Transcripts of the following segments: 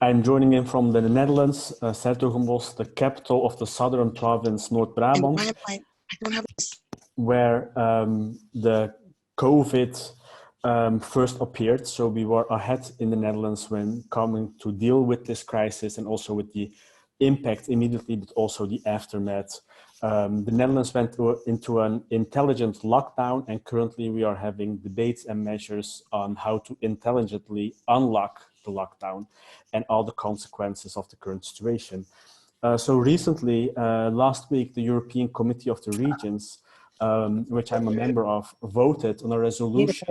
I'm joining in from the Netherlands, Hertogenbosch, the capital of the southern province, Noord-Brabant, where the COVID first appeared. So we were ahead in the Netherlands when coming to deal with this crisis and also with the impact immediately, but also the aftermath. The Netherlands went into an intelligent lockdown, and currently we are having debates and measures on how to intelligently unlock the lockdown and all the consequences of the current situation. So recently, last week, the European Committee of the Regions, which I'm a member of, voted on a resolution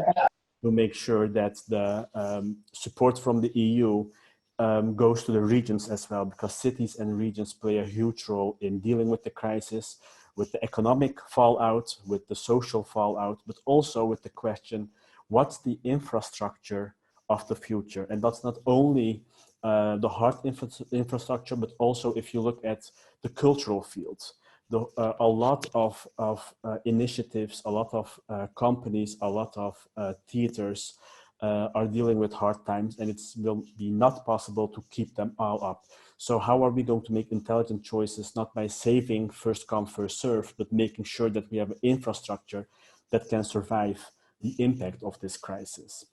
to make sure that the support from the EU goes to the regions as well, because cities and regions play a huge role in dealing with the crisis, with the economic fallout, with the social fallout, but also with the question, what's the infrastructure of the future? And that's not only the hard infrastructure, but also if you look at the cultural fields. A lot of initiatives, a lot of companies, a lot of theaters are dealing with hard times, and it will be not possible to keep them all up. So how are we going to make intelligent choices, not by saving first come, first serve, but making sure that we have an infrastructure that can survive the impact of this crisis?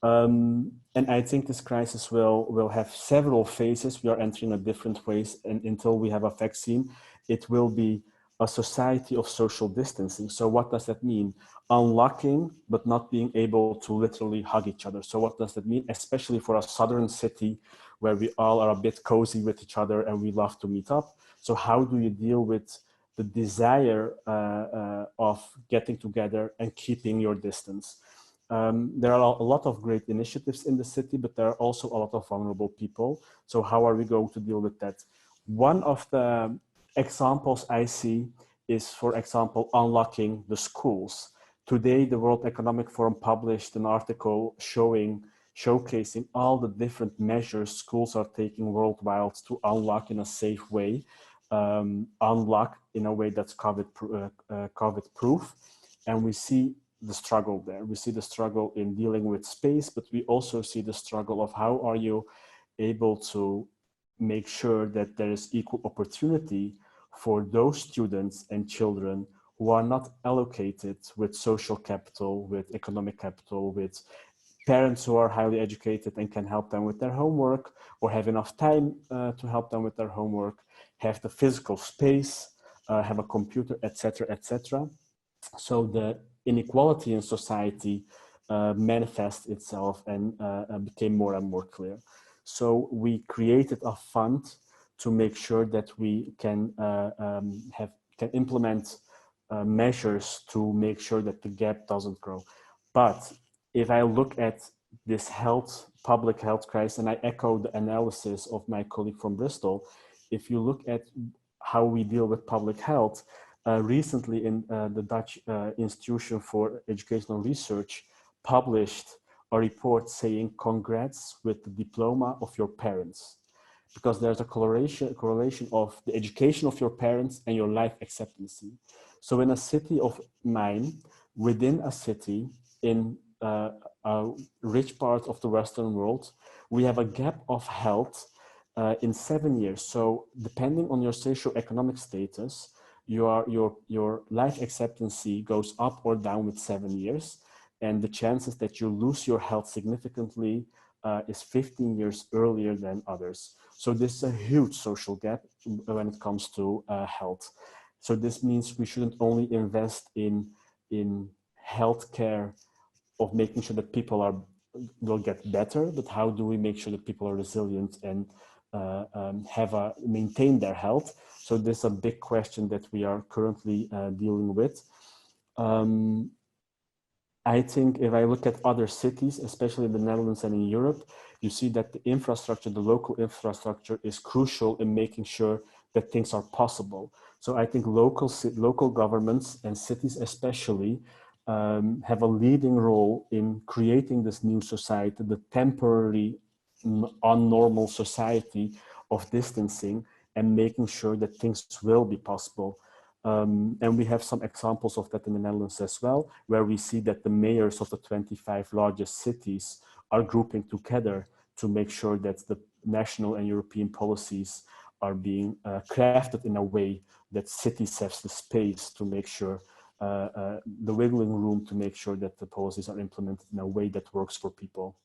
And I think this crisis will have several phases. We are entering a different ways, and until we have a vaccine, it will be a society of social distancing. So what does that mean? Unlocking, but not being able to literally hug each other. So what does that mean? Especially for a southern city where we all are a bit cozy with each other and we love to meet up. So how do you deal with the desire of getting together and keeping your distance? There are a lot of great initiatives in the city, but there are also a lot of vulnerable people. So how are we going to deal with that? One of the examples I see is, for example, unlocking the schools. Today, the World Economic Forum published an article showcasing all the different measures schools are taking worldwide to unlock in a safe way, unlock in a way that's COVID proof. And we see the struggle there. We see the struggle in dealing with space, but we also see the struggle of how are you able to make sure that there is equal opportunity for those students and children who are not allocated with social capital, with economic capital, with parents who are highly educated and can help them with their homework, or have enough time to help them with their homework, have the physical space, have a computer, etc., etc. So the inequality in society manifests itself and became more and more clear. So we created a fund to make sure that we can implement measures to make sure that the gap doesn't grow. But if I look at this public health crisis, and I echo the analysis of my colleague from Bristol, if you look at how we deal with public health, recently in the Dutch Institution for Educational Research published a report saying congrats with the diploma of your parents, because there's a correlation of the education of your parents and your life acceptancy. So in a city of mine, within a city in a rich part of the Western world, we have a gap of health in 7 years. So depending on your socioeconomic status, your life acceptancy goes up or down with 7 years. And the chances that you lose your health significantly is 15 years earlier than others. So this is a huge social gap when it comes to health. So this means we shouldn't only invest in healthcare of making sure that people will get better, but how do we make sure that people are resilient and maintain their health? So this is a big question that we are currently dealing with. I think if I look at other cities, especially in the Netherlands and in Europe, you see that the infrastructure, the local infrastructure, is crucial in making sure that things are possible. So I think local governments and cities especially have a leading role in creating this new society, the temporary, unnormal society of distancing, and making sure that things will be possible. And we have some examples of that in the Netherlands as well, where we see that the mayors of the 25 largest cities are grouping together to make sure that national and European policies are being crafted in a way that cities have the space to make sure, the wiggling room to make sure that the policies are implemented in a way that works for people.